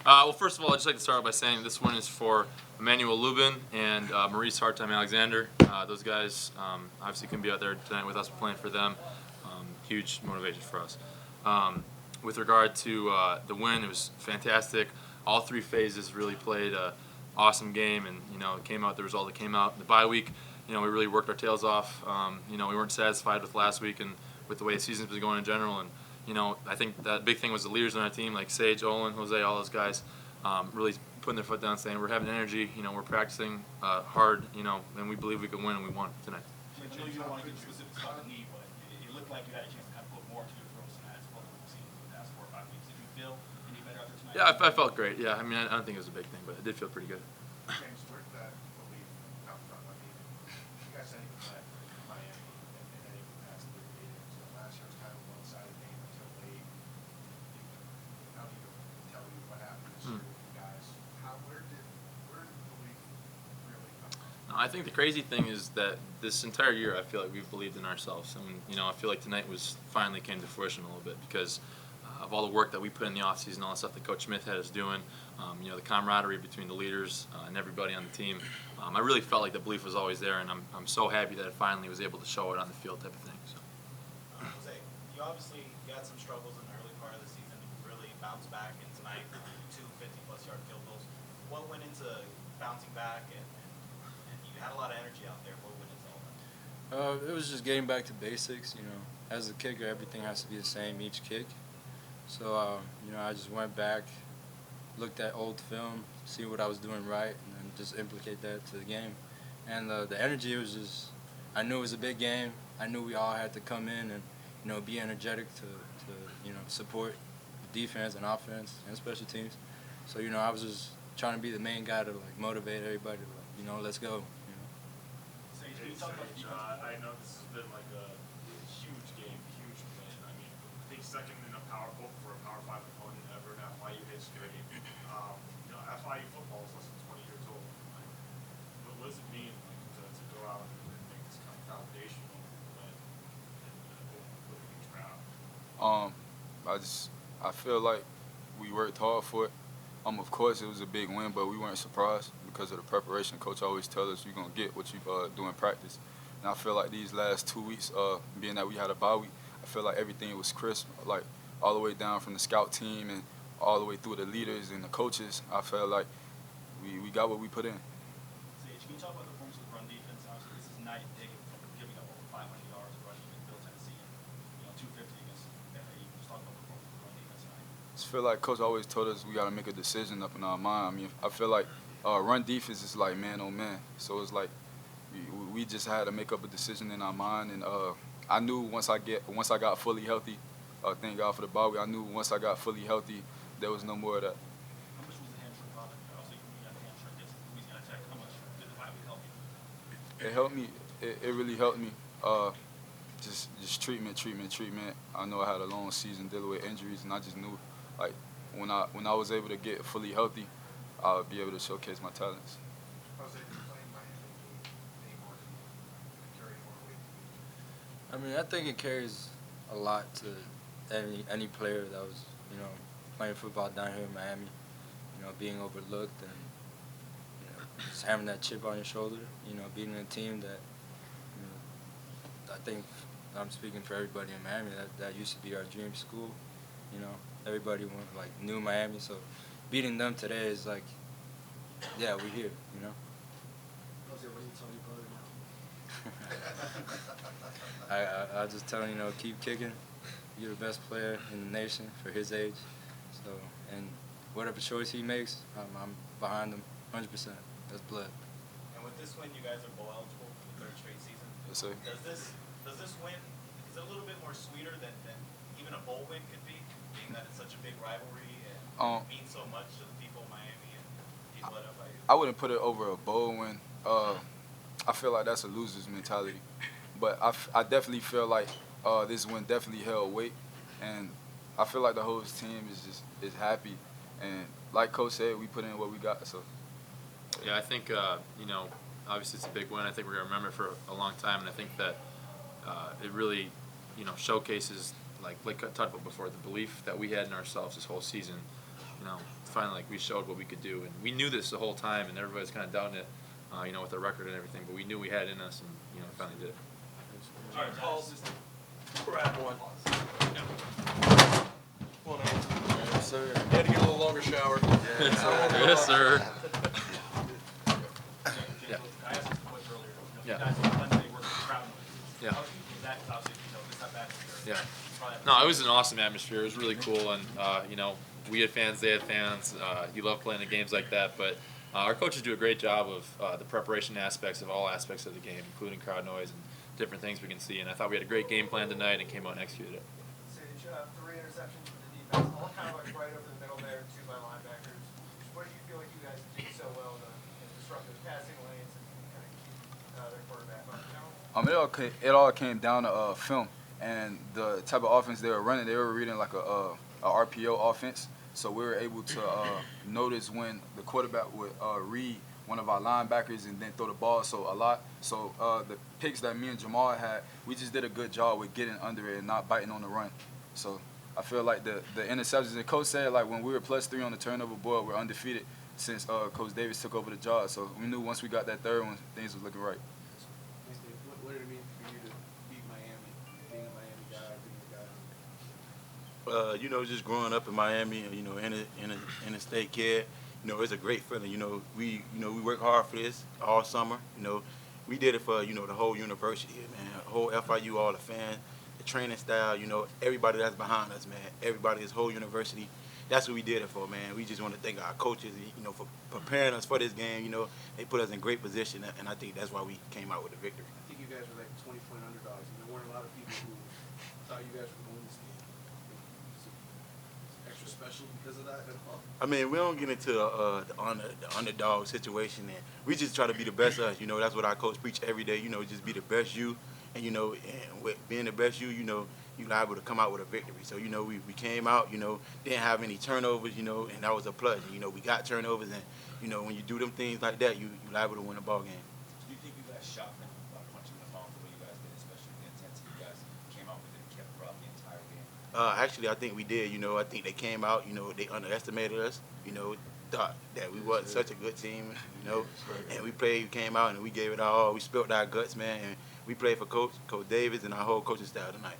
Well, first of all, I'd just like to start by saying this one is for Emmanuel Lubin and Maurice Hartime Alexander. Those guys obviously couldn't be out there tonight with us playing for them. Huge motivation for us. With regard to the win, it was fantastic. All three phases really played an awesome game, and it came out the result that came out. The bye week, we really worked our tails off. We weren't satisfied with last week and with the way the season's been going in general, and I think that big thing was the leaders on our team, like Sage, Olin, Jose, all those guys, really putting their foot down, saying we're having energy, we're practicing hard, and we believe we can win, and we won tonight. I know you don't want to get specifics about the knee, but it looked like you had a chance to kind of put more to your throws tonight as well as we've seen for the past 4 or 5 weeks. Did you feel any better after tonight? Yeah, I felt great. Yeah, I mean, I don't think it was a big thing, but it did feel pretty good. James, where did that belief come from? I mean, you guys said you played Miami and then even past 3 meetings. Last year was kind of a one-sided game until late. I don't need to tell you what happened this year with you guys. Where did the belief really come from? I think the crazy thing is that this entire year, I feel like we've believed in ourselves, and I feel like tonight finally came to fruition a little bit because of all the work that we put in the offseason, all the stuff that Coach Smith had us doing, the camaraderie between the leaders and everybody on the team. I really felt like the belief was always there, and I'm so happy that it finally was able to show it on the field type of thing. So. Jose, you obviously had some struggles in the early part of the season, really bounced back, and tonight 2 50-plus yard field goals. What went into bouncing back, and you had a lot of energy out there. What went into all that? It was just getting back to basics. As a kicker, everything has to be the same each kick. So, I just went back, looked at old film, see what I was doing right, and then just implicate that to the game. And the energy was just, I knew it was a big game. I knew we all had to come in and, be energetic to support defense and offense and special teams. So, I was just trying to be the main guy to, motivate everybody to, let's go. Sage, can you talk about the defense? I know this has been like a huge game, huge win. I mean, I think second in a Power 5 opponent ever in FIU history. FIU football is less than 20 years old. What does it mean to go out and make this kind of foundational win with a huge crowd? I feel like we worked hard for it. Of course, it was a big win, but we weren't surprised because of the preparation. Coach always tells us you're going to get what you do in practice. And I feel like these last 2 weeks, being that we had a bye week, I feel like everything was crisp, like all the way down from the scout team and all the way through the leaders and the coaches. I felt like we got what we put in. Sage, can you talk about the performance of the run defense? Obviously, this is night and day from giving up over 500 yards rushing in Middle Tennessee and 250 against FIU. Just talk about the performance of the run defense tonight. I just feel like Coach always told us we got to make a decision up in our mind. I mean, I feel like run defense is like man on man. So it's like we just had to make up a decision in our mind. And I knew once I got fully healthy, thank God for the bye week, I knew once I got fully healthy, there was no more of that. How much was the hamstring bother? Obviously, you had the hamstring against Louisiana Tech. How much did the bye week help you? It helped me. It really helped me. Just treatment. I know I had a long season dealing with injuries, and I just knew, like, when I was able to get fully healthy, I would be able to showcase my talents. Jose, did playing Miami any more than carry more weight? I mean, I think it carries a lot to any player that was, playing football down here in Miami, being overlooked and, just having that chip on your shoulder, beating a team that, I think I'm speaking for everybody in Miami, that used to be our dream school. Everybody knew Miami, so beating them today is like, yeah, we're here, Jose, what do you tell your brother now? I just tell him, keep kicking. You're the best player in the nation for his age. So, and whatever choice he makes, I'm behind him 100%. That's blood. And with this win, you guys are bowl eligible for the 3rd straight season. Yes, sir. Does this win, is it a little bit more sweeter than even a bowl win could be, being that it's such a big rivalry and means so much to the people of Miami and people at FIU? I wouldn't put it over a bowl win. I feel like that's a loser's mentality. But I definitely feel like this win definitely held weight, and I feel like the whole team is happy. And like Coach said, we put in what we got. So. Yeah, I think obviously it's a big win. I think we're gonna remember it for a long time, and I think that it really showcases like I talked about before, the belief that we had in ourselves this whole season. finally we showed what we could do, and we knew this the whole time, and everybody's kind of doubting it, with our record and everything, but we knew we had it in us, and finally did it. All right, Paul, just Grab one. Come on out. Yes, sir. You had to get a little longer shower. Yes, sir. Yeah. I asked you the question earlier. Yeah. You guys on Wednesday worked with crowd noise. Yeah. How do you think that obviously, this type of atmosphere? Yeah. Probably have- No, it was an awesome atmosphere. It was really cool, and we had fans, they had fans. You love playing the games like that, but our coaches do a great job of the preparation aspects of all aspects of the game, including crowd noise and different things we can see. And I thought we had a great game plan tonight and came out and executed it. So you have 3 interceptions for the defense, all kind of like right over the middle there, 2 by linebackers. What do you feel like you guys did so well to disrupt those passing lanes and kind of keep their quarterback on? It all came down to film and the type of offense they were running. They were reading like a RPO offense, so we were able to notice when the quarterback would read one of our linebackers and then throw the ball a lot. So the picks that me and Jamal had, we just did a good job with getting under it and not biting on the run. So I feel like the interceptions, and Coach said like when we were +3 on the turnover board, we're undefeated since Coach Davis took over the job. So we knew once we got that third one, things was looking right. What did it mean for you to beat Miami, being a Miami guy, being a guy? Just growing up in Miami, in a state kid, it's a great feeling. We work hard for this all summer. We did it for, the whole university, man, the whole FIU, all the fans, the training style, everybody that's behind us, man, everybody, this whole university. That's what we did it for, man. We just want to thank our coaches, for preparing us for this game. They put us in great position, and I think that's why we came out with the victory. I think you guys were like 20-point underdogs, and there weren't a lot of people who thought you guys were going to win this game. Extra special because of that at all. I mean, we don't get into the underdog situation, and we just try to be the best us. That's what our coach preach every day. Just be the best you, and and with being the best you're liable to come out with a victory. So we came out, didn't have any turnovers, and that was a plus. We got turnovers, and when you do them things like that, you're liable to win a ball game. Do you think you guys shot them by punching the phone the way you guys did, especially the intensity you guys came out with and kept throughout the entire game? Actually, I think we did. I think they came out, they underestimated us, thought that we wasn't such a good team, and we came out, and we gave it our all. We spilled our guts, man, and we played for Coach Davis and our whole coaching staff tonight.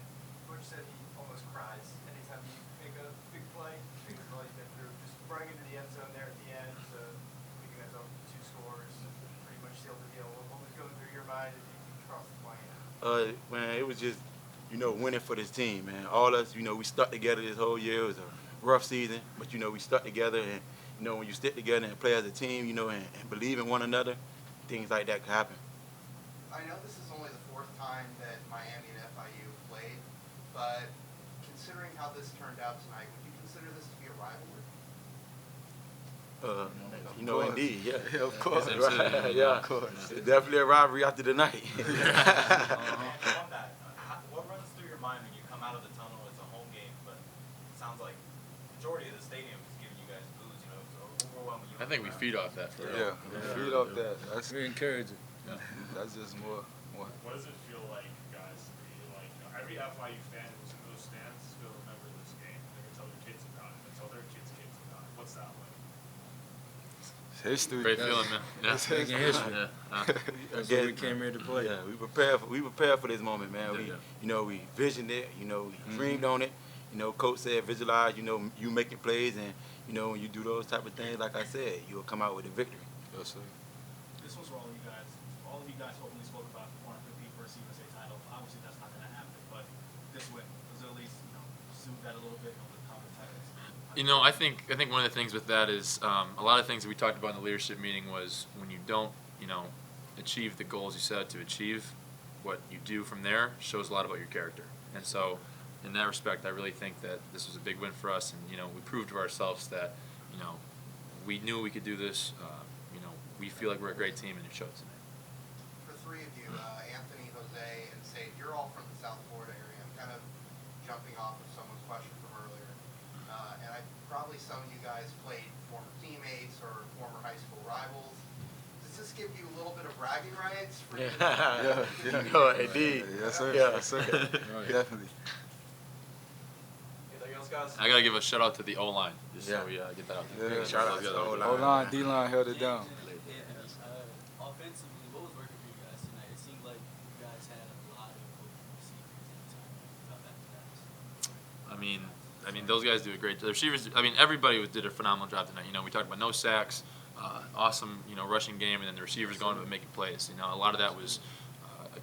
Coach said he almost cries anytime you make a big play because of all you've been through. Just running into the end zone there at the end, you guys up 2 scores, pretty much sealed the deal. What was going through your mind as you crossed the line? Man, it was just, winning for this team, man. All us, we stuck together this whole year. It was a rough season, but, we stuck together. And, when you stick together and play as a team, and believe in one another, things like that can happen. I know this is only the 4th time that Miami and FIU played, but considering how this turned out tonight, would you consider this to be a rivalry? Indeed, yeah. Yeah, of course. Right. Yeah, of course. It's definitely a rivalry after the night. On that, what runs through your mind when you come out of the tunnel? It's a home game, but it sounds like the majority of the stadium is giving you guys booze, so overwhelming you. I think we feed off that for Yeah, real. feed off that. We encourage it. That's just more. What does it feel like, guys, to be like every FIU fan who's in those stands is going to remember this game? They're going to tell their kids about it. They tell their kids about it. What's that like? History. Great feeling, man. Yeah. It's making history. Yeah. That's what we came here to play. Yeah, we prepared for this moment, man. We visioned it, we dreamed on it. Coach said visualize, you making plays, and when you do those type of things, like I said, you'll come out with a victory. Yes, sir. This was for all of you guys. All of you guys openly spoke about wanting to compete for a CUSA title. Obviously, that's not going to happen, but this win was at least, soothe that a little bit over the confidence. I think one of the things with that is a lot of things that we talked about in the leadership meeting was when you don't, achieve the goals you set out to achieve, what you do from there shows a lot about your character. And so, in that respect, I really think that this was a big win for us, and we proved to ourselves that, we knew we could do this. We feel like we're a great team, and it showed tonight. For 3 of you, Anthony, Jose, and Sage, you're all from the South Florida area. I'm kind of jumping off of someone's question from earlier. And probably some of you guys played former teammates or former high school rivals. Does this give you a little bit of bragging rights? For Indeed. Yes, sir. Yeah. Yes, sir. Definitely. Anything else, guys. I gotta give a shout out to the O line, just Yeah. so we get that out there. Yeah, shout out to the O-line. O-line, D-line held it down. Offensively, what was working for you guys tonight? It seemed like you guys had a lot of open receivers at the time. How about that? I mean, those guys do a great. The receivers. I mean, everybody did a phenomenal job tonight. You know, we talked about no sacks, awesome, rushing game, and then the receivers going up and making plays. You know, a lot of that was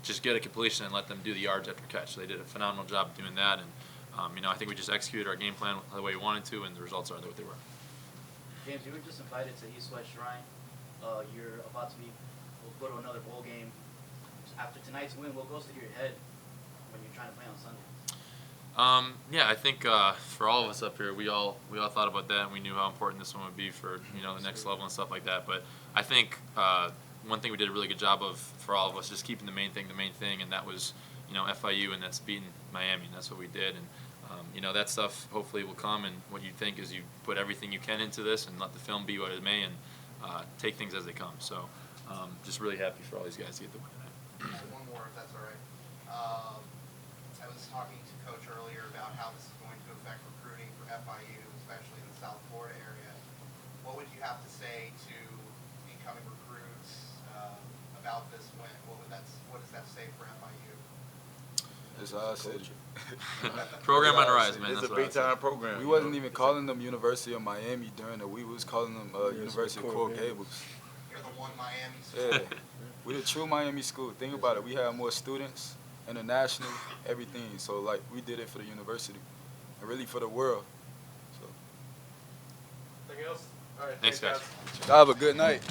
just get a completion and let them do the yards after catch. So they did a phenomenal job doing that, and I think we just executed our game plan the way we wanted to, and the results are what they were. James, you were just invited to East West Shrine. You're about to we'll go to another bowl game. After tonight's win, what goes through your head when you're trying to play on Sunday? Yeah, I think for all of us up here, we all thought about that, and we knew how important this one would be for the next level and stuff like that. But I think one thing we did a really good job of for all of us is keeping the main thing, and that was FIU, and that's beating Miami, and that's what we did. And that stuff hopefully will come. And what you think is you put everything you can into this and let the film be what it may, and take things as they come. So just really happy for all these guys to get the win tonight. One more, if that's all right. I was talking to Coach earlier about how this is going to affect recruiting for FIU, especially in the South Florida area. What would you have to say to incoming recruits about this win? What does that say for FIU? It's our city. Program on the rise, man. It's That's a what I big would say. time program. We wasn't even calling them University of Miami during the week. We was calling them University of Coral Gables. You're the one Miami school. Yeah, we the true Miami school. Think about it. We have more students, international, everything. So like we did it for the university, and really for the world. So Anything else? All right. Thanks, guys. y'all have a good night.